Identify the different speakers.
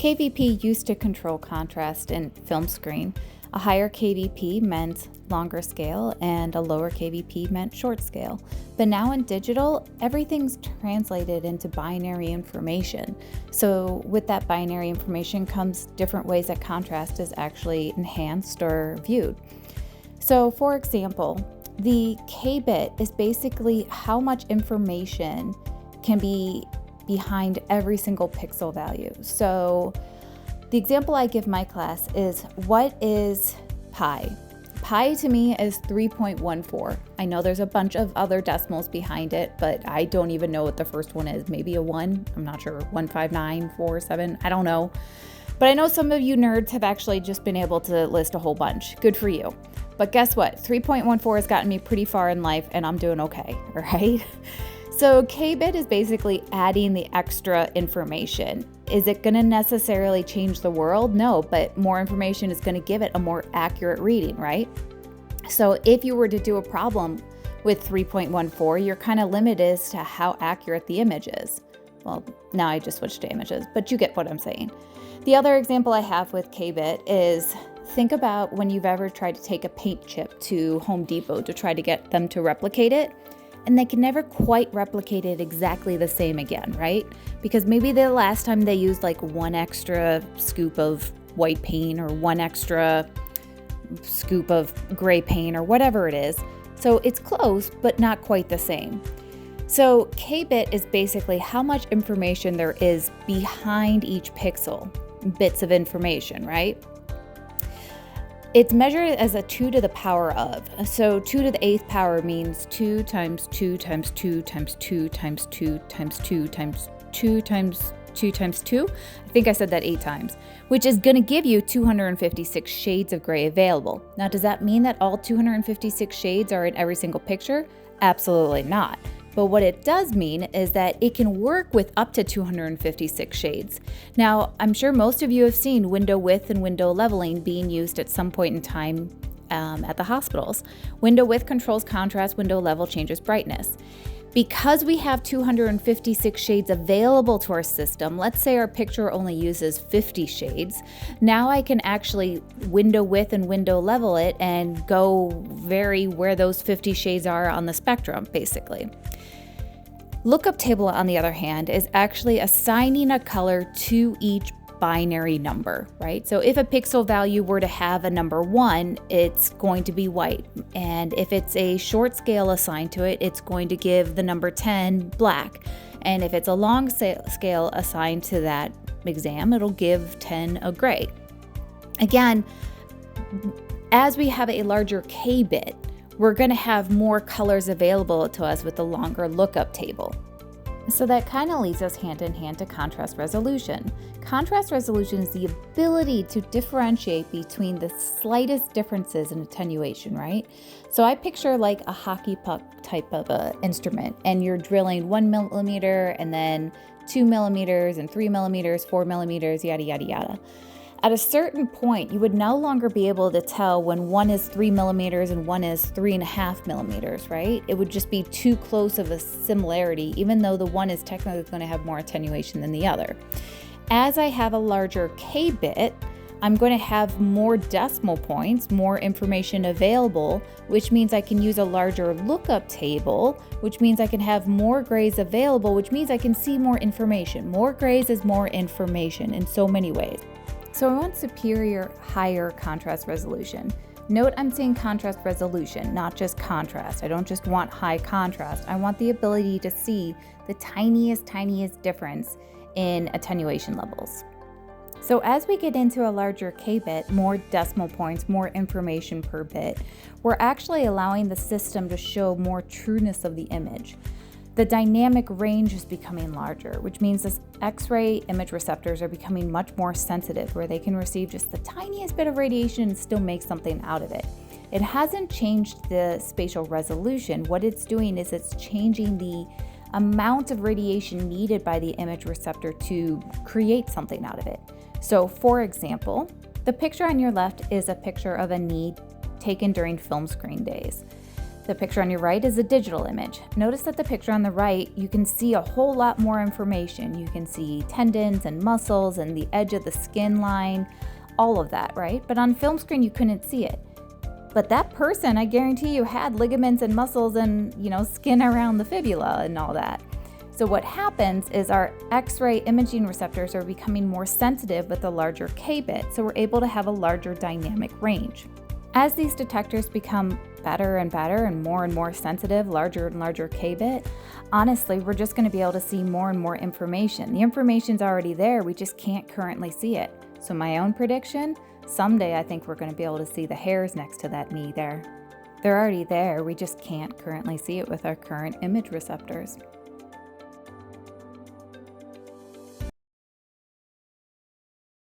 Speaker 1: KVP used to control contrast in film screen. A higher KVP meant longer scale and a lower KVP meant short scale. But now in digital, everything's translated into binary information. So with that binary information comes different ways that contrast is actually enhanced or viewed. So for example, the K-bit is basically how much information can be behind every single pixel value. So the example I give my class is, what is pi? Pi to me is 3.14. I know there's a bunch of other decimals behind it, but I don't even know what the first one is. Maybe a 1, I'm not sure, 15947, I don't know. But I know some of you nerds have actually just been able to list a whole bunch. Good for you. But guess what? 3.14 has gotten me pretty far in life and I'm doing okay, all right? So K-bit is basically adding the extra information. Is it going to necessarily change the world? No, but more information is going to give it a more accurate reading, right? So if you were to do a problem with 3.14, you're kind of limited as to how accurate the image is. Well, now I just switched to images, but you get what I'm saying. The other example I have with K-bit is, think about when you've ever tried to take a paint chip to Home Depot to try to get them to replicate it. And they can never quite replicate it exactly the same again, right? Because maybe the last time they used like one extra scoop of white paint or one extra scoop of gray paint or whatever it is. So it's close, but not quite the same. So K-bit is basically how much information there is behind each pixel, bits of information, right? It's measured as a 2 to the power of. So 2 to the 8th power means 2 times 2 times 2 times 2 times 2 times 2 times 2 times 2 times 2. I think I said that 8 times, which is going to give you 256 shades of gray available. Now, does that mean that all 256 shades are in every single picture? Absolutely not. But what it does mean is that it can work with up to 256 shades. Now, I'm sure most of you have seen window width and window leveling being used at some point in time at the hospitals. Window width controls contrast, window level changes brightness. Because we have 256 shades available to our system, let's say our picture only uses 50 shades, now I can actually window width and window level it and go vary where those 50 shades are on the spectrum, basically. Lookup table, on the other hand, is actually assigning a color to each binary number, right? So if a pixel value were to have a number 1, it's going to be white. And if it's a short scale assigned to it, it's going to give the number 10 black. And if it's a long scale assigned to that exam, it'll give 10 a gray. Again, as we have a larger K-bit, we're going to have more colors available to us with the longer lookup table. So that kind of leads us hand in hand to contrast resolution. Contrast resolution is the ability to differentiate between the slightest differences in attenuation, right? So I picture like a hockey puck type of a instrument, and you're drilling 1 millimeter and then 2 millimeters and 3 millimeters, 4 millimeters, yada, yada, yada. At a certain point, you would no longer be able to tell when one is 3 millimeters and one is 3.5 millimeters, right? It would just be too close of a similarity, even though the one is technically going to have more attenuation than the other. As I have a larger K-bit, I'm going to have more decimal points, more information available, which means I can use a larger lookup table, which means I can have more grays available, which means I can see more information. More grays is more information in so many ways. So I want superior, higher contrast resolution. Note I'm saying contrast resolution, not just contrast. I don't just want high contrast. I want the ability to see the tiniest difference in attenuation levels. So as we get into a larger K-bit, more decimal points, more information per bit, we're actually allowing the system to show more trueness of the image. The dynamic range is becoming larger, which means this X-ray image receptors are becoming much more sensitive, where they can receive just the tiniest bit of radiation and still make something out of it. It hasn't changed the spatial resolution. What it's doing is it's changing the amount of radiation needed by the image receptor to create something out of it. So for example, the picture on your left is a picture of a knee taken during film screen days. The picture on your right is a digital image. Notice that the picture on the right, you can see a whole lot more information. You can see tendons and muscles and the edge of the skin line, all of that, right? But on film screen, you couldn't see it. But that person, I guarantee you, had ligaments and muscles and, skin around the fibula and all that. So what happens is our X-ray imaging receptors are becoming more sensitive with a larger K-bit, so we're able to have a larger dynamic range. As these detectors become better and better and more sensitive, larger and larger K-bit, honestly, we're just going to be able to see more and more information. The information's already there, we just can't currently see it. So my own prediction, someday I think we're going to be able to see the hairs next to that knee there. They're already there, we just can't currently see it with our current image receptors.